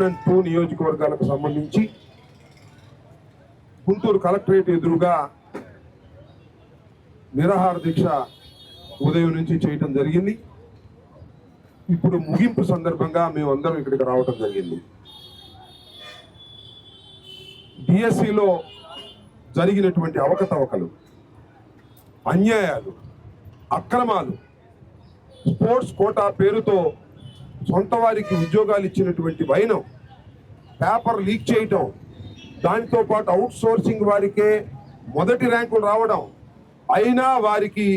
1 and 2 నియోజకవర్గాలకు సంబంధించి Guntur collectorate ఎదురుగా నిరాహార దీక్ష ఉదయం నుంచి చేయటం జరిగింది. ఇప్పుడు ముగింపు సందర్భంగా మేమందరం ఇక్కడికి రావటం జరిగింది. డిఎస్సిలో జరిగినటువంటి అవకతవకలు, అన్యాయాలు, అక్రమాలు, స్పోర్ట్స్ కోటా పేరుతో సొంత వారికి ఉద్యోగాలు ఇచ్చినటువంటి వైనం, పేపర్ లీక్ చేయటం, దానితో పాటు అవుట్ సోర్సింగ్ వారికే మొదటి ర్యాంకులు రావడం, అయినా వారికి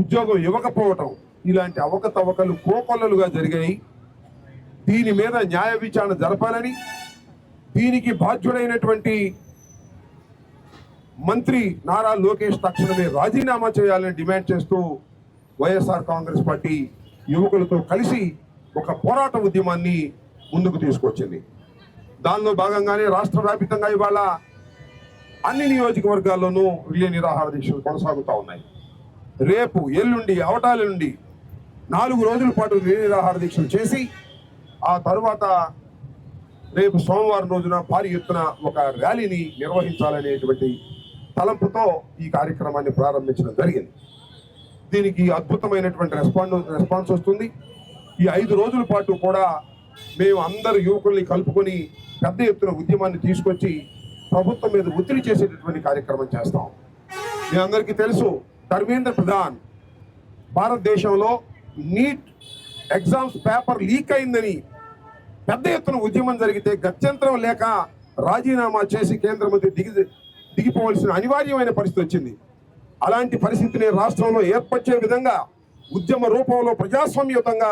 ఉద్యోగం ఇవ్వకపోవటం, ఇలాంటి అవకతవకలు కోకొల్లలుగా జరిగాయి. దీని మీద న్యాయ విచారణ జరపాలని, దీనికి బాధ్యుడైనటువంటి మంత్రి నారా లోకేష్ తక్షణమే రాజీనామా చేయాలని డిమాండ్ చేస్తూ వైఎస్ఆర్ కాంగ్రెస్ పార్టీ యువకులతో కలిసి ఒక పోరాట ఉద్యమాన్ని ముందుకు తీసుకొచ్చింది. దానిలో భాగంగానే రాష్ట్ర వ్యాప్తంగా ఇవాళ అన్ని నియోజకవర్గాల్లోనూ రిలే నిరాహార దీక్షలు కొనసాగుతూ ఉన్నాయి. రేపు, ఎల్లుండి, అవటాల నుండి 4 రోజుల పాటు రిలే నిరాహార దీక్షలు చేసి ఆ తర్వాత రేపు సోమవారం రోజున భారీ ఎత్తున ఒక ర్యాలీని నిర్వహించాలనేటువంటి తలంపుతో ఈ కార్యక్రమాన్ని ప్రారంభించడం జరిగింది. దీనికి అద్భుతమైనటువంటి రెస్పాన్స్ వస్తుంది. ఈ 5 రోజుల పాటు కూడా మేము అందరు యువకుల్ని కలుపుకొని పెద్ద ఎత్తున ఉద్యమాన్ని తీసుకొచ్చి ప్రభుత్వం మీద ఒత్తిడి చేసేటటువంటి కార్యక్రమం చేస్తాం. మీ అందరికీ తెలుసు, ధర్మేంద్ర ప్రధాన్ భారతదేశంలో నీట్ ఎగ్జామ్స్ పేపర్ లీక్ అయిందని పెద్ద ఎత్తున ఉద్యమం జరిగితే గత్యంతరం లేక రాజీనామా చేసి కేంద్ర మంత్రి దిగిపోవలసిన అనివార్యమైన పరిస్థితి వచ్చింది. అలాంటి పరిస్థితిని రాష్ట్రంలో ఏర్పరిచే విధంగా ఉద్యమ రూపంలో ప్రజాస్వామ్యయుతంగా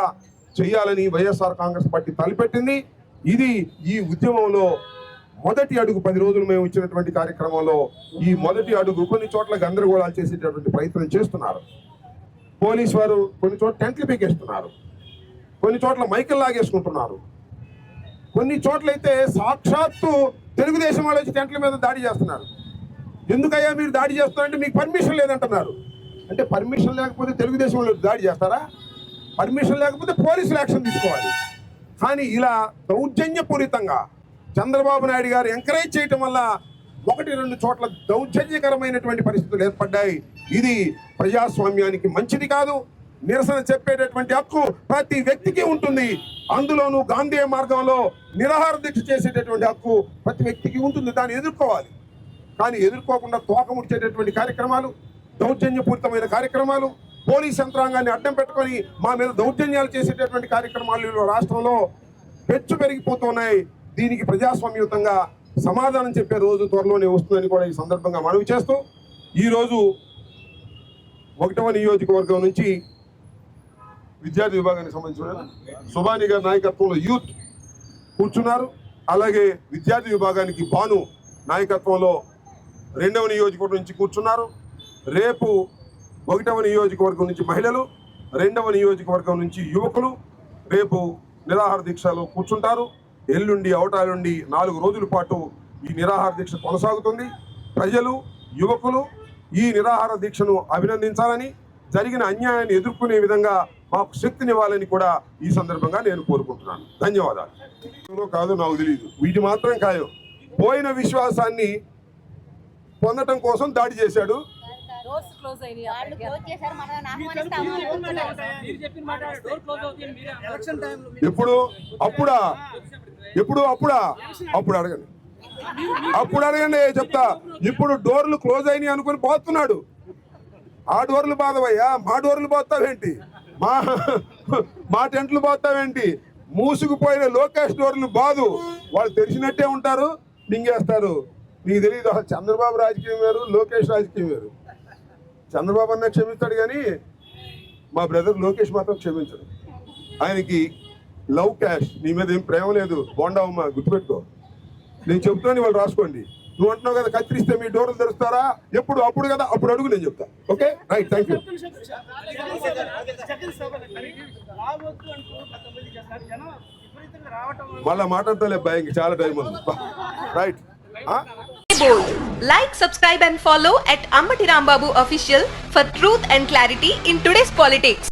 చేయాలని వైఎస్ఆర్ కాంగ్రెస్ పార్టీ తలపెట్టింది. ఇది ఈ ఉద్యమంలో మొదటి అడుగు. 10 రోజులు మేము ఇచ్చినటువంటి కార్యక్రమంలో ఈ మొదటి అడుగు. కొన్ని చోట్ల గందరగోళాలు చేసేటటువంటి ప్రయత్నం చేస్తున్నారు. పోలీసు వారు కొన్ని చోట్ల టెంట్లు పీకేస్తున్నారు, కొన్ని చోట్ల మైకులు లాగేసుకుంటున్నారు, కొన్ని చోట్లయితే సాక్షాత్తు తెలుగుదేశం వాళ్ళు వచ్చి టెంట్ల మీద దాడి చేస్తున్నారు. ఎందుకయ్యా మీరు దాడి చేస్తున్నారంటే మీకు పర్మిషన్ లేదంటున్నారు. అంటే పర్మిషన్ లేకపోతే తెలుగుదేశం వాళ్ళు దాడి చేస్తారా? పర్మిషన్ లేకపోతే పోలీసులు యాక్షన్ తీసుకోవాలి. కానీ ఇలా దౌర్జన్యపూరితంగా చంద్రబాబు నాయుడు గారు ఎంకరేజ్ చేయటం వల్ల 1-2 చోట్ల దౌర్జన్యకరమైనటువంటి పరిస్థితులు ఏర్పడ్డాయి. ఇది ప్రజాస్వామ్యానికి మంచిది కాదు. నిరసన చెప్పేటటువంటి హక్కు ప్రతి వ్యక్తికి ఉంటుంది. అందులోనూ గాంధీ మార్గంలో నిరాహార దీక్ష చేసేటటువంటి హక్కు ప్రతి వ్యక్తికి ఉంటుంది. దాన్ని ఎదుర్కోవాలి. కానీ ఎదుర్కోకుండా తోకముడిచేటటువంటి కార్యక్రమాలు, దౌర్జన్యపూరితమైన కార్యక్రమాలు, పోలీస్ యంత్రాంగాన్ని అడ్డం పెట్టుకొని మా మీద దౌర్జన్యాలు చేసేటటువంటి కార్యక్రమాలు రాష్ట్రంలో పెచ్చు పెరిగిపోతున్నాయి. దీనికి ప్రజాస్వామ్యయుతంగా సమాధానం చెప్పే రోజు త్వరలోనే వస్తుందని కూడా ఈ సందర్భంగా మనవి చేస్తూ, ఈరోజు 1వ నియోజకవర్గం నుంచి విద్యార్థి విభాగానికి సంబంధించిన సుబాని గారి నాయకత్వంలో యూత్ కూర్చున్నారు. అలాగే విద్యార్థి విభాగానికి భాను నాయకత్వంలో 2వ నియోజకవర్గం నుంచి కూర్చున్నారు. రేపు 1వ నియోజకవర్గం నుంచి మహిళలు, 2వ నియోజకవర్గం నుంచి యువకులు రేపు నిరాహార దీక్షలో కూర్చుంటారు. ఎల్లుండి, అవటాల నుండి 4 రోజుల పాటు ఈ నిరాహార దీక్ష కొనసాగుతుంది. ప్రజలు, యువకులు ఈ నిరాహార దీక్షను అభినందించాలని, జరిగిన అన్యాయాన్ని ఎదుర్కొనే విధంగా మాకు శక్తినివ్వాలని కూడా ఈ సందర్భంగా నేను కోరుకుంటున్నాను. ధన్యవాదాలు. కాదు నాకు తెలియదు, వీటి మాత్రం ఖాయం. పోయిన విశ్వాసాన్ని పొందటం కోసం దాడి చేశాడు. ఎప్పుడు అప్పుడా అప్పుడు అడగండి చెప్తా. ఇప్పుడు డోర్లు క్లోజ్ అయినాయి అనుకుని పోతున్నాడు. ఆ డోర్లు బాధవయ్యా, మా డోర్లు పోతావేంటి? మా టెంట్లు పోతావేంటి? మూసుకుపోయిన లోకేష్ డోర్లు బాదు. వాళ్ళు తెరిచినట్టే ఉంటారు, మింగేస్తారు. నీకు తెలియదు. అసలు చంద్రబాబు రాజకీయం వేరు, లోకేష్ రాజకీయం వేరు. చంద్రబాబు అన్న క్షమిస్తాడు కానీ మా బ్రదర్ లోకేష్ మాత్రం క్షమించడు. ఆయనకి లవ్ క్యాష్, నీ మీద ఏం ప్రేమ లేదు. బోండావమ్మ గుర్తుపెట్టుకో. నేను చెప్తాను, వాళ్ళు రాసుకోండి. నువ్వు అంటున్నావు కదా కత్తిరిస్తే మీ డోర్లు తెరుస్తారా? ఎప్పుడు? అప్పుడు కదా, అప్పుడు అడుగు, నేను చెప్తా. Okay, right, thank you. మళ్ళా మాట్లాడతాలే భయ, ఇంక చాలా టైం ఉంది. Right. Like, subscribe and follow at Ammati Rambabu Official for truth and clarity in today's politics.